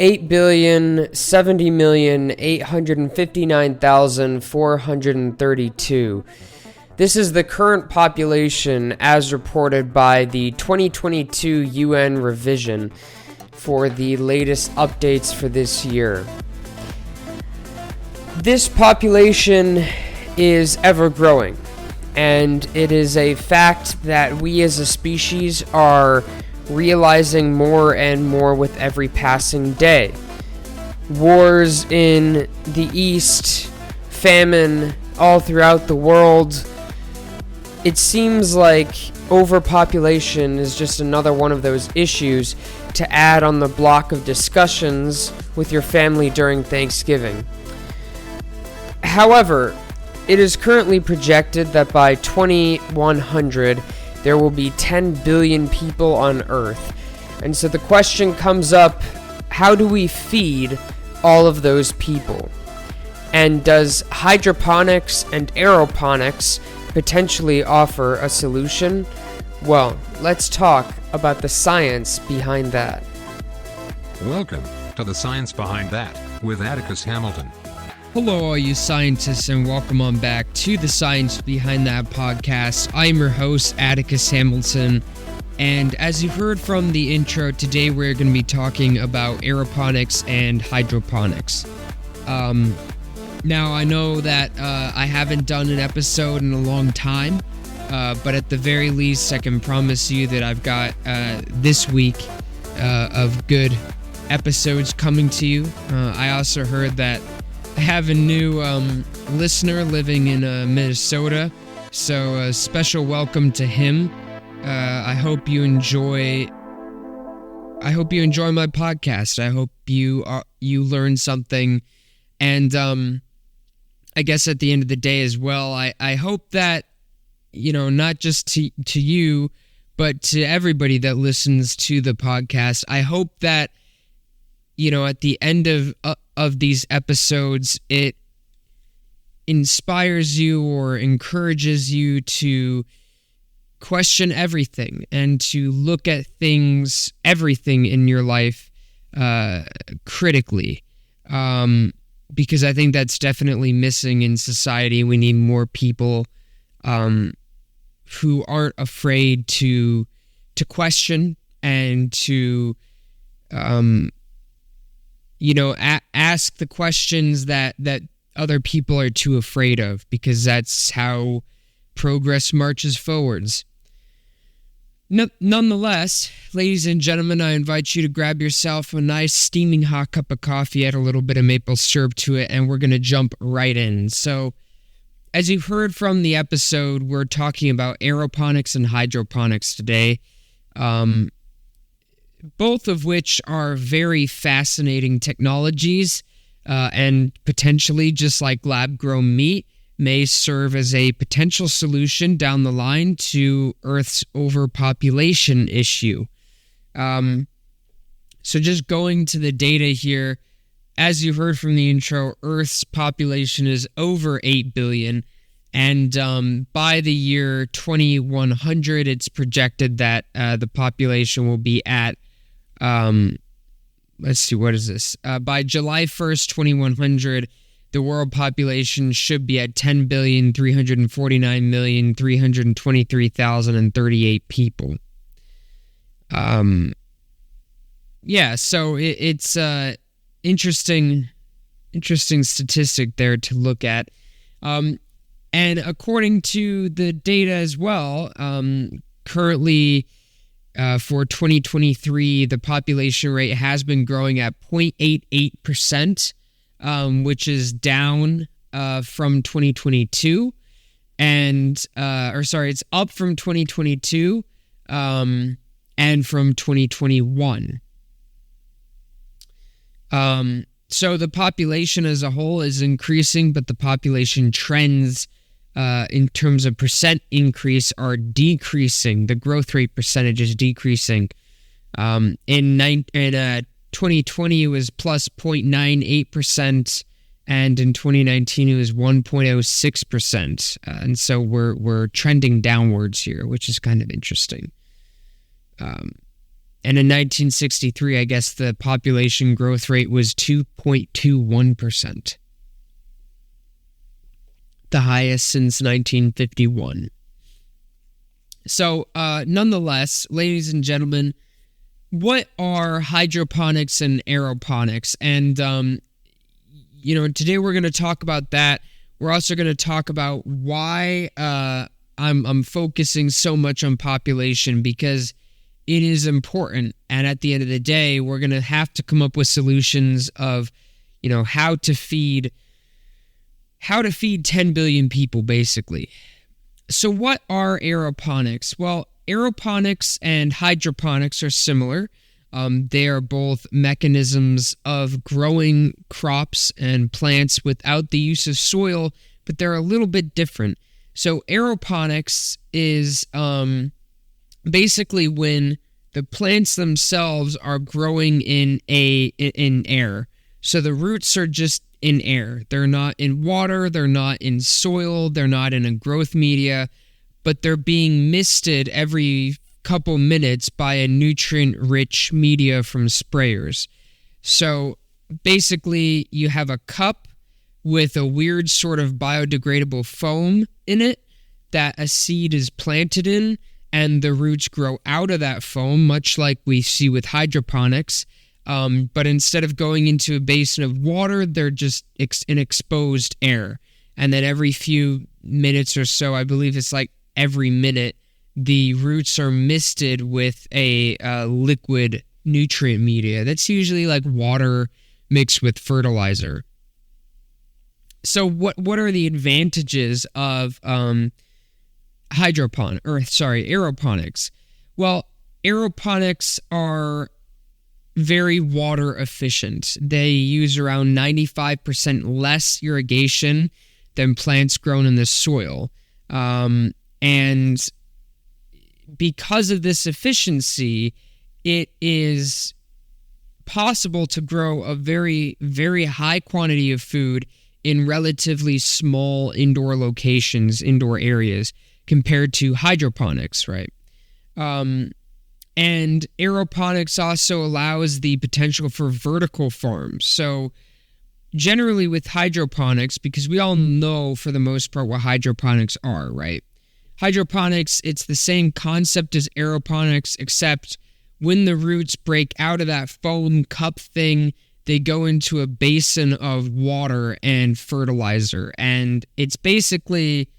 8,070,859,432. This is the current population as reported by the 2022 UN revision for the latest updates for this year. This population is ever growing, and it is a fact that we as a species are realizing more and more with every passing day. Wars in the East, famine all throughout the world. It seems like overpopulation is just another one of those issues to add on the block of discussions with your family during Thanksgiving. However, it is currently projected that by 2100, there will be 10 billion people on Earth. And so the question comes up, how do we feed all of those people? And does hydroponics and aeroponics potentially offer a solution? Well, let's talk about the science behind that. Welcome to The Science Behind That with Atticus Hamilton. Hello, all you scientists, and welcome on back to the Science Behind That podcast. I'm your host, Atticus Hamilton, and as you heard from the intro, today we're going to be talking about aeroponics and hydroponics. Now, I know that I haven't done an episode in a long time, but at the very least, I can promise you that I've got this week of good episodes coming to you. I also heard that I have a new listener living in Minnesota, so a special welcome to him. I hope you enjoy my podcast. I hope you learn something, and I guess at the end of the day as well, I hope that, not just to you, but to everybody that listens to the podcast, I hope that, at the end of these episodes, it inspires you or encourages you to question everything and to look at everything in your life, critically. Because I think that's definitely missing in society. We need more people who aren't afraid to question and to ask the questions that other people are too afraid of, because that's how progress marches forwards. Nonetheless, ladies and gentlemen, I invite you to grab yourself a nice steaming hot cup of coffee, add a little bit of maple syrup to it, and we're going to jump right in. So, as you heard from the episode, we're talking about aeroponics and hydroponics today, both of which are very fascinating technologies, and potentially, just like lab-grown meat, may serve as a potential solution down the line to Earth's overpopulation issue. So just going to the data here, as you heard from the intro, Earth's population is over 8 billion, and by the year 2100, it's projected that the population will be at, let's see, what is this? By July 1st, 2100, the world population should be at 10,349,323,038 people. So it's interesting statistic there to look at. And according to the data as well, currently for 2023, the population rate has been growing at 0.88%. Which is down from 2022, it's up from 2022 and from 2021. So the population as a whole is increasing, but the population trends in terms of percent increase are decreasing. The growth rate percentage is decreasing. In 2020 it was plus 0.98%, and in 2019 it was 1.06%. And so we're trending downwards here, which is kind of interesting. And in 1963, I guess the population growth rate was 2.21%. The highest since 1951. So, nonetheless, ladies and gentlemen, what are hydroponics and aeroponics? And, today we're going to talk about that. We're also going to talk about why I'm focusing so much on population, because it is important. And at the end of the day, we're going to have to come up with solutions of, how to feed 10 billion people, basically. So what are aeroponics? Well, aeroponics and hydroponics are similar. They are both mechanisms of growing crops and plants without the use of soil, but they're a little bit different. So aeroponics is basically when the plants themselves are growing in air. So the roots are just in air. They're not in water, they're not in soil, they're not in a growth media, but they're being misted every couple minutes by a nutrient-rich media from sprayers. So basically, you have a cup with a weird sort of biodegradable foam in it that a seed is planted in, and the roots grow out of that foam, much like we see with hydroponics. But instead of going into a basin of water, they're just in exposed air. And then every few minutes or so, I believe it's like every minute, the roots are misted with a liquid nutrient media. That's usually like water mixed with fertilizer. So what are the advantages of aeroponics? Well, aeroponics are very water efficient. They use around 95% less irrigation than plants grown in the soil. And because of this efficiency, it is possible to grow a very, very high quantity of food in relatively small indoor locations, indoor areas, compared to hydroponics, right? And aeroponics also allows the potential for vertical farms. So generally with hydroponics, because we all know for the most part what hydroponics are, right? Hydroponics, it's the same concept as aeroponics, except when the roots break out of that foam cup thing, they go into a basin of water and fertilizer. And it's basically,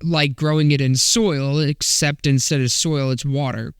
like growing it in soil, except instead of soil, it's water.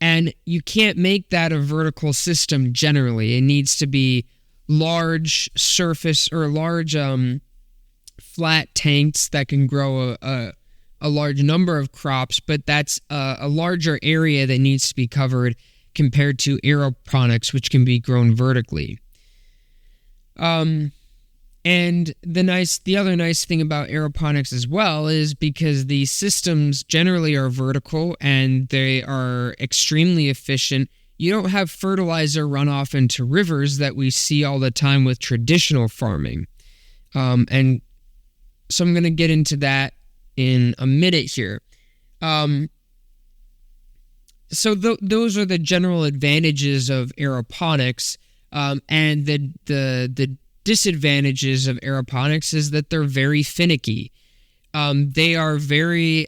And you can't make that a vertical system generally. It needs to be large surface or large flat tanks that can grow a large number of crops, but that's a larger area that needs to be covered compared to aeroponics, which can be grown vertically. And the other nice thing about aeroponics as well is because the systems generally are vertical and they are extremely efficient. You don't have fertilizer runoff into rivers that we see all the time with traditional farming. And so I'm going to get into that in a minute here. So those are the general advantages of aeroponics, and the disadvantages of aeroponics is that they're very finicky. They are very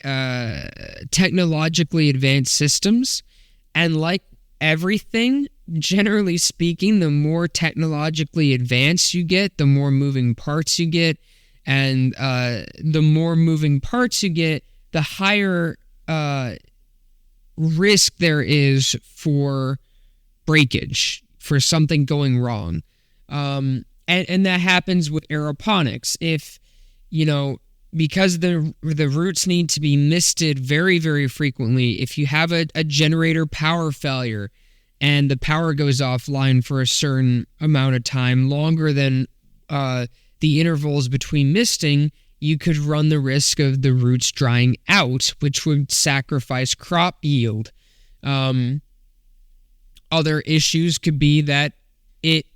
technologically advanced systems, and like everything, generally speaking, the more technologically advanced you get, the more moving parts you get, and the more moving parts you get, the higher risk there is for breakage, for something going wrong. And that happens with aeroponics. If, because the roots need to be misted very, very frequently, if you have a generator power failure and the power goes offline for a certain amount of time, longer than the intervals between misting, you could run the risk of the roots drying out, which would sacrifice crop yield. Other issues could be that it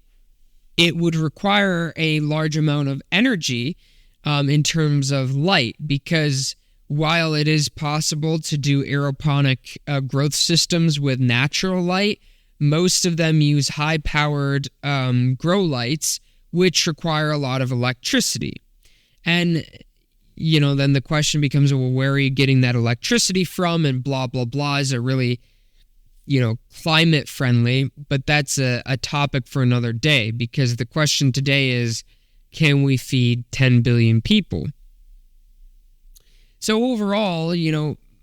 would require a large amount of energy in terms of light, because while it is possible to do aeroponic growth systems with natural light, most of them use high-powered grow lights, which require a lot of electricity. And, then the question becomes, well, where are you getting that electricity from? And blah, blah, blah. Is it really, climate friendly? But that's a topic for another day, because the question today is, can we feed 10 billion people? So overall,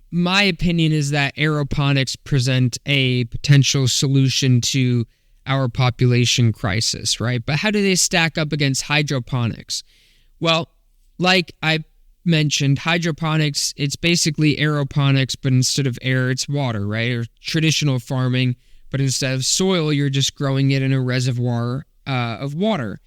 my opinion is that aeroponics present a potential solution to our population crisis, right? But how do they stack up against hydroponics? Well, like I mentioned, hydroponics, it's basically aeroponics, but instead of air, it's water, right? Or traditional farming, but instead of soil, you're just growing it in a reservoir of water.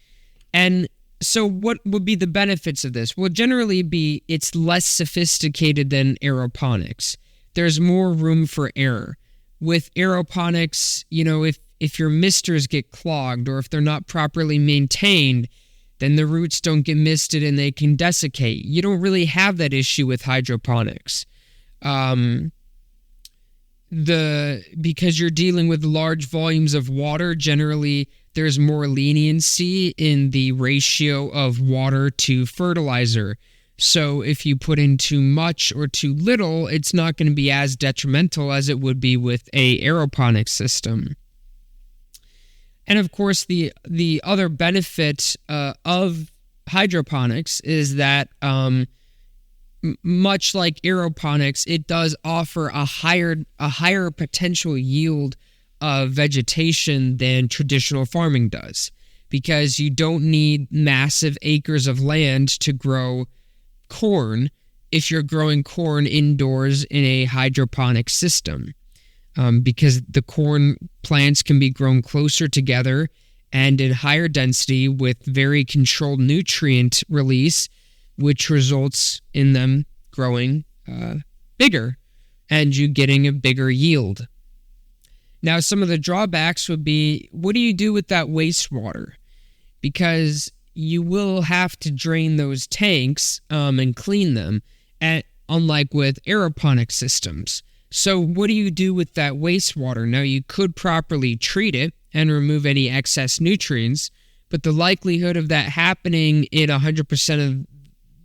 And so what would be the benefits of this? Well, generally it's less sophisticated than aeroponics. There's more room for error. With aeroponics, if your misters get clogged or if they're not properly maintained, then the roots don't get misted and they can desiccate. You don't really have that issue with hydroponics. Because you're dealing with large volumes of water, generally there's more leniency in the ratio of water to fertilizer. So if you put in too much or too little, it's not going to be as detrimental as it would be with a aeroponics system. And of course, the other benefit of hydroponics is that much like aeroponics, it does offer a higher potential yield of vegetation than traditional farming does, because you don't need massive acres of land to grow corn if you're growing corn indoors in a hydroponic system, because the corn plants can be grown closer together and in higher density with very controlled nutrient release, which results in them growing bigger and you getting a bigger yield. Now, some of the drawbacks would be, what do you do with that wastewater? Because you will have to drain those tanks and clean them, unlike with aeroponic systems. So what do you do with that wastewater? Now, you could properly treat it and remove any excess nutrients, but the likelihood of that happening in 100% of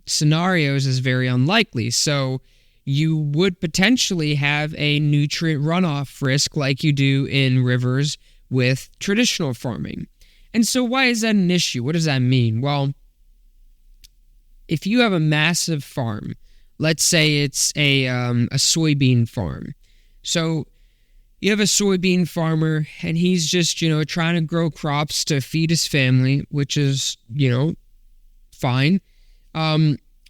scenarios is very unlikely. So you would potentially have a nutrient runoff risk like you do in rivers with traditional farming. And so why is that an issue? What does that mean? Well, if you have a massive farm, let's say it's a soybean farm. So you have a soybean farmer and he's just, trying to grow crops to feed his family, which is, fine.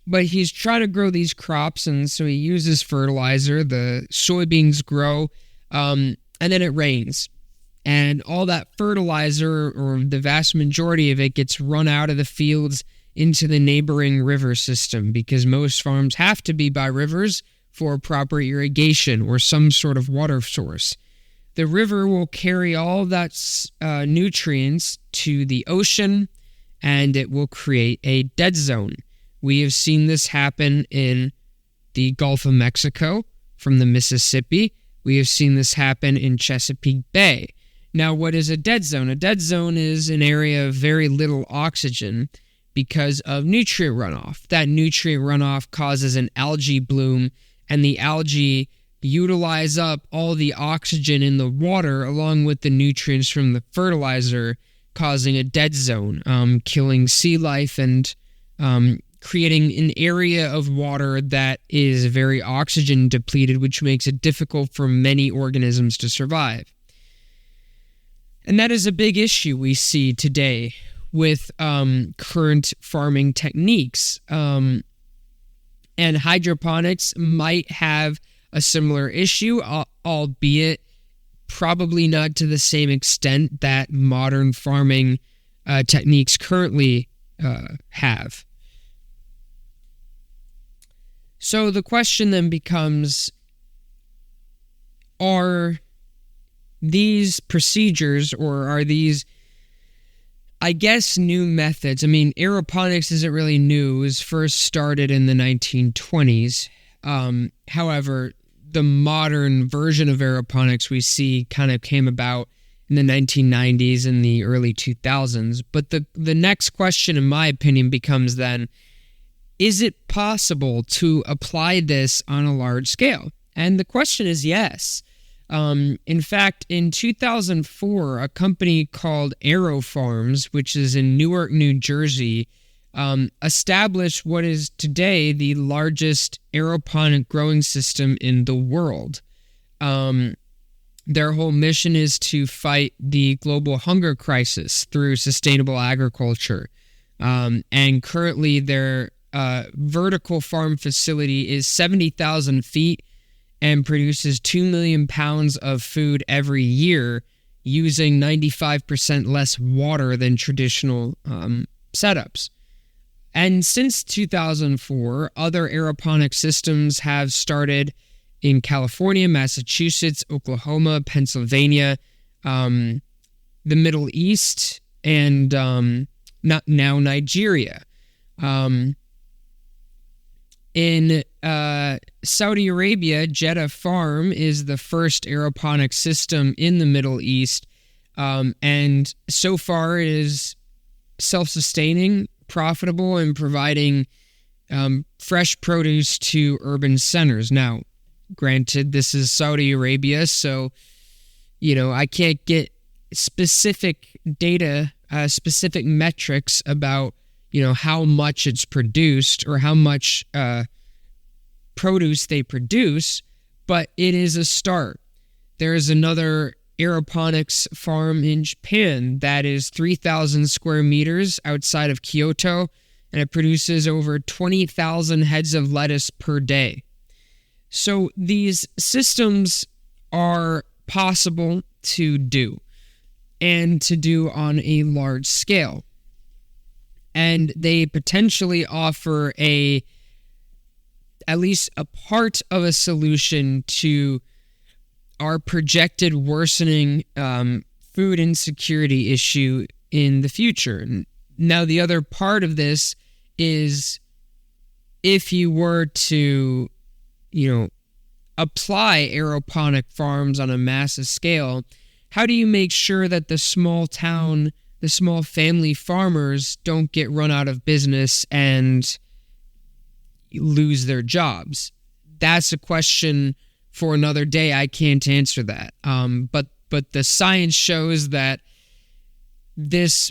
But he's trying to grow these crops, and so he uses fertilizer. The soybeans grow, and then it rains. And all that fertilizer, or the vast majority of it, gets run out of the fields into the neighboring river system, because most farms have to be by rivers for proper irrigation or some sort of water source. The river will carry all that nutrients to the ocean, and it will create a dead zone. We have seen this happen in the Gulf of Mexico from the Mississippi. We have seen this happen in Chesapeake Bay. Now, what is a dead zone? A dead zone is an area of very little oxygen because of nutrient runoff. That nutrient runoff causes an algae bloom, and the algae utilize up all the oxygen in the water along with the nutrients from the fertilizer, causing a dead zone, killing sea life and creating an area of water that is very oxygen depleted, which makes it difficult for many organisms to survive. And that is a big issue we see today with current farming techniques. And hydroponics might have a similar issue, albeit probably not to the same extent that modern farming techniques currently have. So the question then becomes, are these procedures, or are these, I guess, new methods? I mean, aeroponics isn't really new. It was first started in the 1920s. However, the modern version of aeroponics we see kind of came about in the 1990s and the early 2000s. But the next question, in my opinion, becomes then, is it possible to apply this on a large scale? And the question is yes. In fact, in 2004, a company called AeroFarms, which is in Newark, New Jersey, established what is today the largest aeroponic growing system in the world. Their whole mission is to fight the global hunger crisis through sustainable agriculture. And currently their vertical farm facility is 70,000 feet and produces 2 million pounds of food every year using 95% less water than traditional setups. And since 2004, other aeroponic systems have started in California, Massachusetts, Oklahoma, Pennsylvania, the Middle East, and now Nigeria. In Saudi Arabia, Jeddah Farm is the first aeroponic system in the Middle East, and so far it is self-sustaining, profitable, and providing fresh produce to urban centers. Now, granted, this is Saudi Arabia, so, I can't get specific data, specific metrics about, how much it's produced or how much produce they produce, but it is a start. There is another aeroponics farm in Japan that is 3,000 square meters outside of Kyoto, and it produces over 20,000 heads of lettuce per day. So these systems are possible to do, and to do on a large scale. And they potentially offer at least a part of a solution to our projected worsening food insecurity issue in the future. Now, the other part of this is if you were to, apply aeroponic farms on a massive scale, how do you make sure that the small family farmers don't get run out of business and lose their jobs? That's a question for another day. I can't answer that. But the science shows that this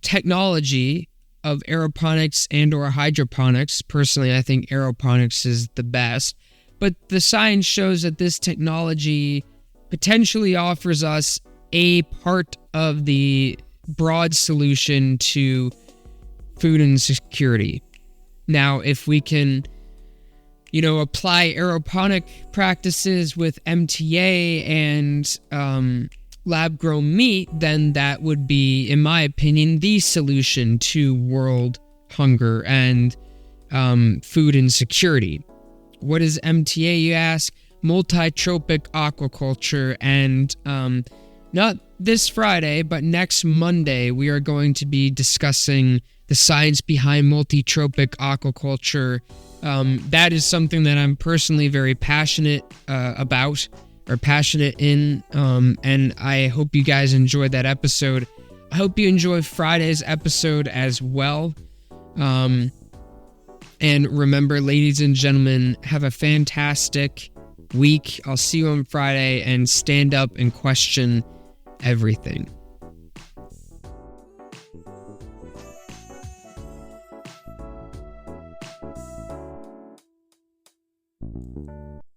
technology of aeroponics and or hydroponics, personally, I think aeroponics is the best, but the science shows that this technology potentially offers us a part of the broad solution to food insecurity. Now, if we can, apply aeroponic practices with MTA and lab-grown meat, then that would be, in my opinion, the solution to world hunger and food insecurity. What is MTA, you ask? Multi-tropic aquaculture, and not this Friday, but next Monday, we are going to be discussing the science behind multi-tropic aquaculture. That is something that I'm personally very passionate about, or passionate in, and I hope you guys enjoyed that episode. I hope you enjoyed Friday's episode as well. And remember, ladies and gentlemen, have a fantastic week. I'll see you on Friday, and stand up and question everything.